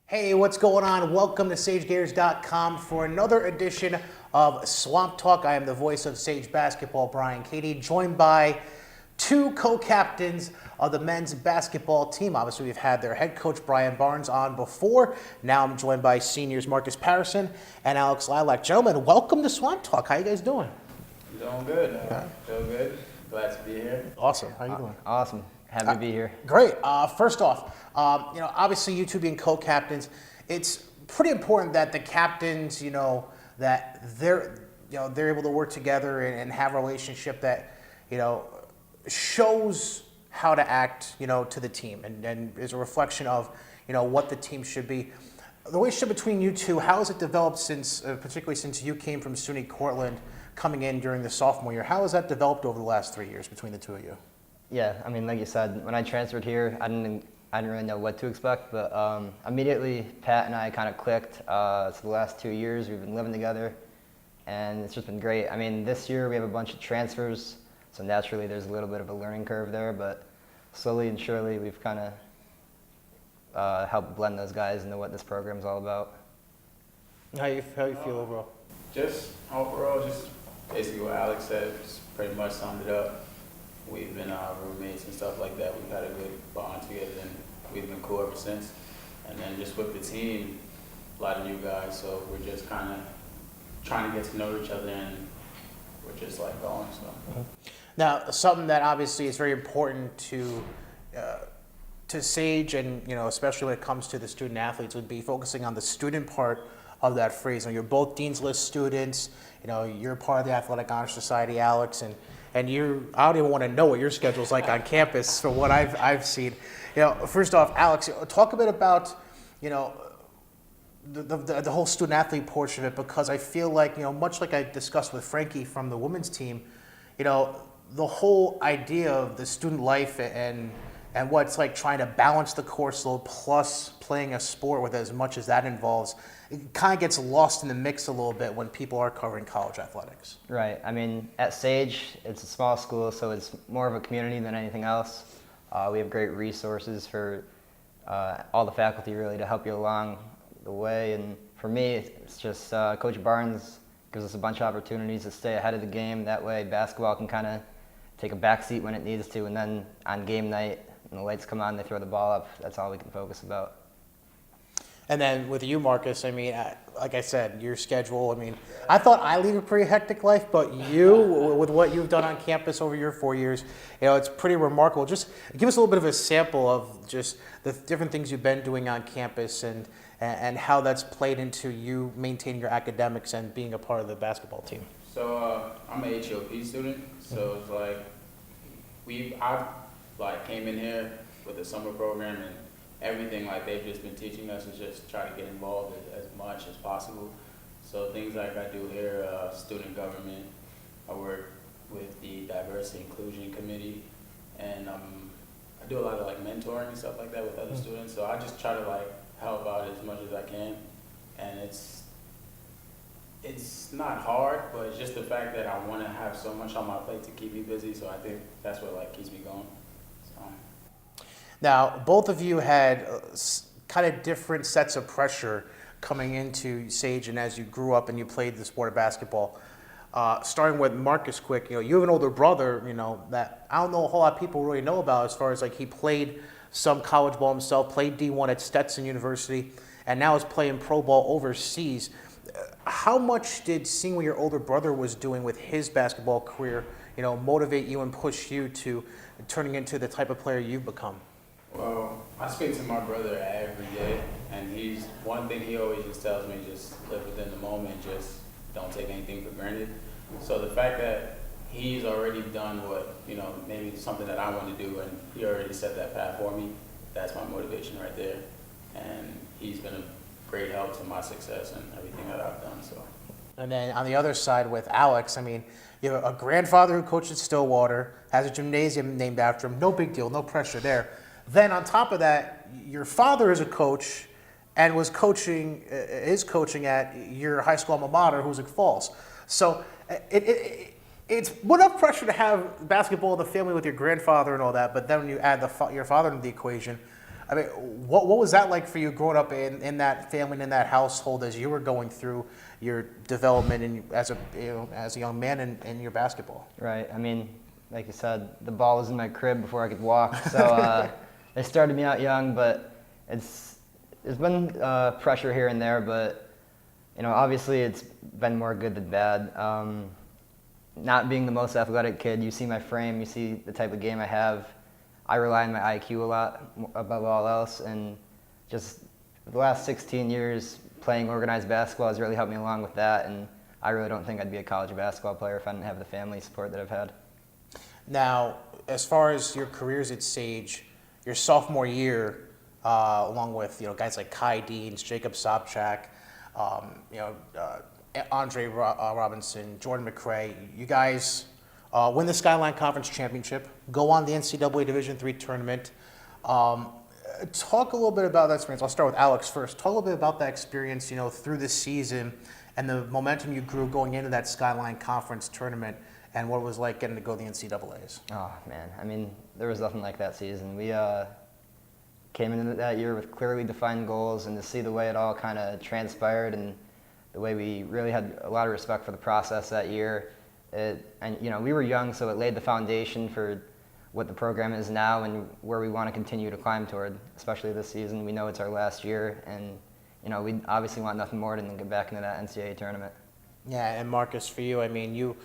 Hey, what's going on? Welcome to SageGators.com for another edition of Swamp Talk. I am the voice of Sage Basketball, Brian Cady, joined by two co-captains of the men's basketball team. Obviously, we've had their head coach, Brian Barnes, on before. Now I'm joined by seniors Marcus Patterson and Alex Lilac. Gentlemen, welcome to Swamp Talk. How you guys doing? Doing good. Feel good. Glad to be here. Awesome. How you doing? Awesome. Happy to be here. Great. First off, obviously you two being co-captains, it's pretty important that the captains, that they're able to work together and have a relationship that, shows how to act, to the team and is a reflection of, what the team should be. The relationship between you two, how has it developed since, particularly since you came from SUNY Cortland coming in during the sophomore year? How has that developed over the last 3 years between the two of you? Yeah, I mean, like you said, when I transferred here, I didn't really know what to expect, but immediately Pat and I kind of clicked. So the last 2 years we've been living together, and it's just been great. I mean, this year we have a bunch of transfers, so naturally there's a little bit of a learning curve there, but slowly and surely we've kind of helped blend those guys into what this program's all about. How you feel overall? Just overall, just basically what Alex said, just pretty much summed it up. We've been roommates and stuff like that. We've had a good bond together, and we've been cool ever since. And then just with the team, a lot of new guys, so we're just kind of trying to get to know each other, and we're just like going. So now, something that obviously is very important to Sage, and especially when it comes to the student athletes, would be focusing on the student part of that phrase. You're both Dean's List students. You're part of the Athletic Honor Society, Alex, and I don't even want to know what your schedule's like on campus from what I've seen. First off, Alex, talk a bit about, the whole student athlete portion of it, because I feel like, much like I discussed with Frankie from the women's team, the whole idea of the student life and what it's like trying to balance the course load plus playing a sport with as much as that involves, it kind of gets lost in the mix a little bit when people are covering college athletics. Right. I mean, at Sage, it's a small school, so it's more of a community than anything else. We have great resources for all the faculty, really, to help you along the way. And for me, it's just Coach Barnes gives us a bunch of opportunities to stay ahead of the game. That way, basketball can kind of take a backseat when it needs to, and then on game night, when the lights come on, they throw the ball up. That's all we can focus about. And then with you, Marcus, I mean, like I said, your schedule, I mean, I thought I lead a pretty hectic life, but you, with what you've done on campus over your 4 years, it's pretty remarkable. Just give us a little bit of a sample of just the different things you've been doing on campus and how that's played into you maintaining your academics and being a part of the basketball team. So I'm an HOP student, so it's like I came in here with the summer program, and everything like they've just been teaching us is just try to get involved as much as possible. So things like I do here, student government, I work with the diversity inclusion committee, and I do a lot of mentoring and stuff like that with other students. So I just try to help out as much as I can, and it's not hard, but it's just the fact that I want to have so much on my plate to keep me busy. So I think that's what keeps me going. Now, both of you had kind of different sets of pressure coming into Sage, and as you grew up and you played the sport of basketball. Starting with Marcus quick, you have an older brother, that I don't know a whole lot of people really know about, as far as he played some college ball himself, played D1 at Stetson University, and now is playing pro ball overseas. How much did seeing what your older brother was doing with his basketball career, motivate you and push you to turning into the type of player you've become? Well, I speak to my brother every day, and one thing he always just tells me, just live within the moment, just don't take anything for granted. So the fact that he's already done what, maybe something that I want to do, and he already set that path for me, that's my motivation right there. And he's been a great help to my success and everything that I've done. So. And then on the other side with Alex, I mean, you have a grandfather who coached at Stillwater, has a gymnasium named after him, no big deal, no pressure there. Then on top of that, your father is a coach and is coaching at your high school alma mater, Hoosick Falls. So it's enough pressure to have basketball in the family with your grandfather and all that, but then when you add your father into the equation, I mean, what was that like for you growing up in that family, in that household, as you were going through your development and as a young man in your basketball? Right. I mean, like you said, the ball was in my crib before I could walk, so they started me out young. But there's been pressure here and there, but obviously it's been more good than bad. Not being the most athletic kid, you see my frame, you see the type of game I have. I rely on my IQ a lot above all else, and just the last 16 years playing organized basketball has really helped me along with that, and I really don't think I'd be a college basketball player if I didn't have the family support that I've had. Now, as far as your careers at Sage, your sophomore year, along with guys like Kai Deans, Jacob Sobchak, Andre Robinson, Jordan McRae, you guys win the Skyline Conference Championship, go on the NCAA Division III tournament. Talk a little bit about that experience. I'll start with Alex first. Talk a little bit about that experience, through the season and the momentum you grew going into that Skyline Conference tournament and what it was like getting to go to the NCAAs. Oh, man. I mean, there was nothing like that season. We came into that year with clearly defined goals, and to see the way it all kind of transpired and the way we really had a lot of respect for the process that year. We were young, so it laid the foundation for what the program is now and where we want to continue to climb toward, especially this season. We know it's our last year, and we obviously want nothing more than to get back into that NCAA tournament. Yeah, and Marcus, for you, I mean, you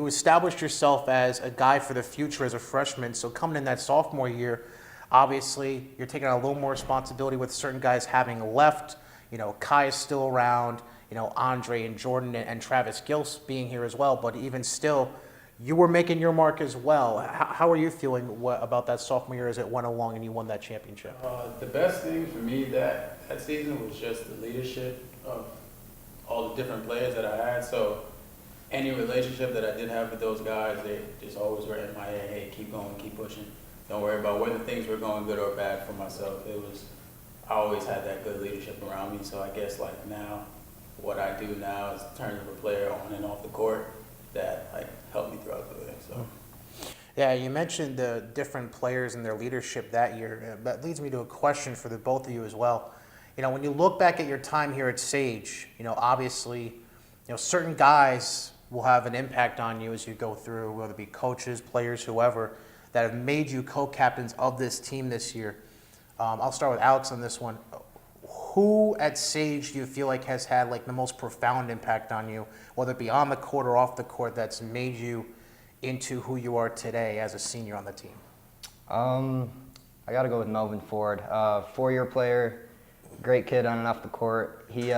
established yourself as a guy for the future as a freshman. So coming in that sophomore year, obviously you're taking on a little more responsibility with certain guys having left. Kai is still around. Andre and Jordan and Travis Gills being here as well. But even still, you were making your mark as well. How are you feeling about that sophomore year as it went along and you won that championship? The best thing for me that season was just the leadership of all the different players that I had. So any relationship that I did have with those guys, they just always were in my head, hey, keep going, keep pushing. Don't worry about whether things were going good or bad for myself. I always had that good leadership around me. So I guess now, what I do now is turn to a player on and off the court that helped me throughout the way. So. Yeah, you mentioned the different players and their leadership that year. That leads me to a question for the both of you as well. When you look back at your time here at Sage, obviously, certain guys will have an impact on you as you go through, whether it be coaches, players, whoever, that have made you co-captains of this team this year. I'll start with Alex on this one. Who at Sage do you feel like has had the most profound impact on you, whether it be on the court or off the court, that's made you into who you are today as a senior on the team? I got to go with Melvin Ford, 4-year player, great kid on and off the court. He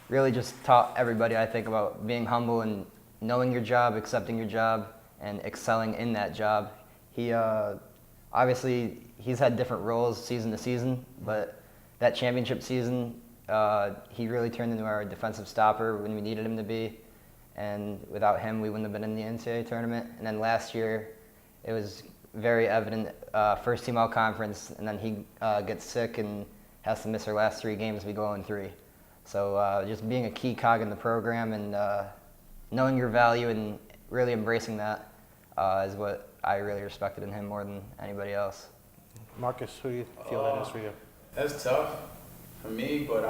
really just taught everybody, I think, about being humble and knowing your job, accepting your job, and excelling in that job. He obviously he's had different roles season to season, but that championship season, he really turned into our defensive stopper when we needed him to be. And without him, we wouldn't have been in the NCAA tournament. And then last year, it was very evident, first team all conference, and then he gets sick and has to miss our last 3 games. We go 0-3. So just being a key cog in the program and knowing your value and really embracing that is what I really respected in him more than anybody else. Marcus, who do you feel that is for you? That's tough for me, but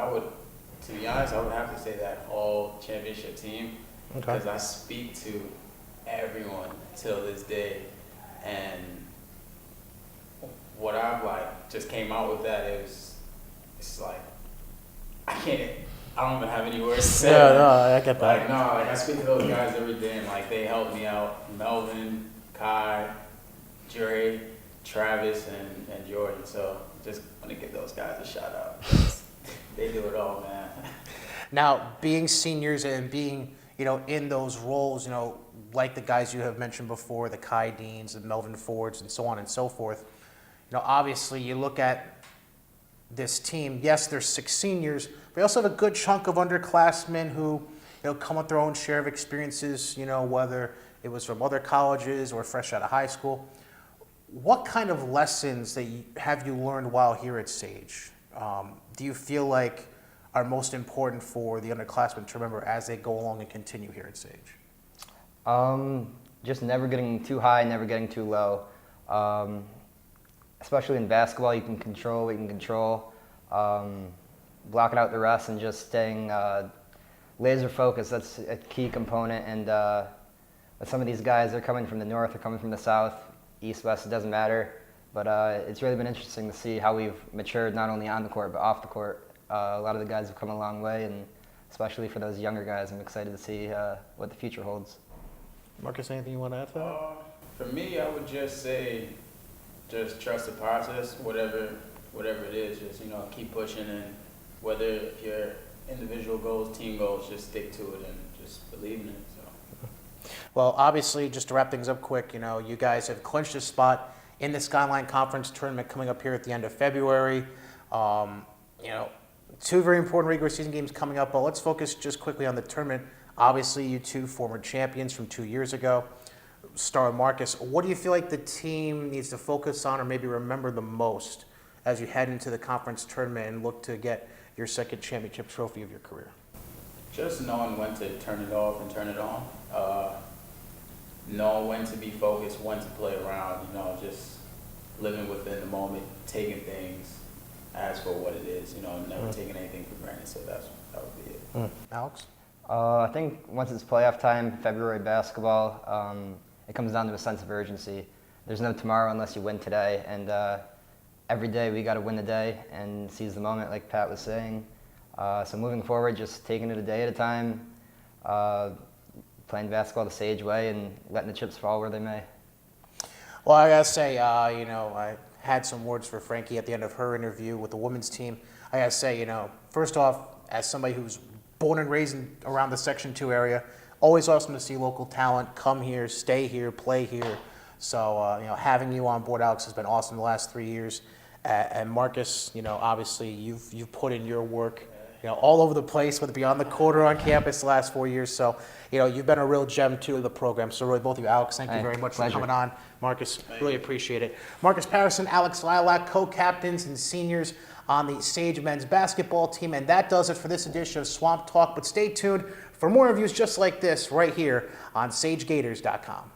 to be honest, I would have to say that all championship team, because I speak to everyone till this day, and what I've just came out with that is, it's I don't even have any words to say. Yeah, no, I get that. I speak to those guys every day, and they help me out. Melvin, Kai, Dre, Travis, and Jordan. So just want to give those guys a shout out. They do it all, man. Now, being seniors and being, in those roles, like the guys you have mentioned before, the Kai Deans, the Melvin Fords, and so on and so forth, obviously you look at this team, yes, there's 6 seniors, but you also have a good chunk of underclassmen who, come with their own share of experiences, whether it was from other colleges or fresh out of high school. What kind of lessons have you learned while here at Sage? Do you feel like are most important for the underclassmen to remember as they go along and continue here at Sage? Just never getting too high, never getting too low. especially in basketball, you can control what you can control, blocking out the rest and just staying laser focused. That's a key component. And with some of these guys, they're coming from the north, they're coming from the south, east, west, it doesn't matter. But it's really been interesting to see how we've matured not only on the court but off the court. A lot of the guys have come a long way, and especially for those younger guys, I'm excited to see what the future holds. Marcus, anything you want to add to that? For me, I would just say, just trust the process, whatever it is, just, keep pushing, and whether if your individual goals, team goals, just stick to it and just believe in it. So. Well, obviously, just to wrap things up quick, you guys have clinched a spot in the Skyline Conference tournament coming up here at the end of February. Two very important regular season games coming up, but let's focus just quickly on the tournament. Obviously, you two former champions from 2 years ago. Star Marcus, what do you feel like the team needs to focus on or maybe remember the most as you head into the conference tournament and look to get your second championship trophy of your career? Just knowing when to turn it off and turn it on. Knowing when to be focused, when to play around, just living within the moment, taking things as for what it is, never taking anything for granted. So that would be it. Alex? I think once it's playoff time, February basketball, it comes down to a sense of urgency. There's no tomorrow unless you win today, and every day we got to win the day and seize the moment, like Pat was saying. So moving forward, just taking it a day at a time, playing basketball the Sage way, and letting the chips fall where they may. Well, I gotta say, I had some words for Frankie at the end of her interview with the women's team. I gotta say, first off, as somebody who's born and raised around the Section 2 area, always awesome to see local talent come here, stay here, play here. So, having you on board, Alex, has been awesome the last 3 years. And Marcus, obviously you've put in your work, all over the place, whether it be on the court or on campus the last 4 years. So, you've been a real gem too of the program. So really, both of you, Alex, thank you very much for coming on. Marcus, really appreciate it. Marcus Patterson, Alex Lilac, co-captains and seniors on the Sage men's basketball team. And that does it for this edition of Swamp Talk. But stay tuned for more reviews just like this right here on SageGators.com.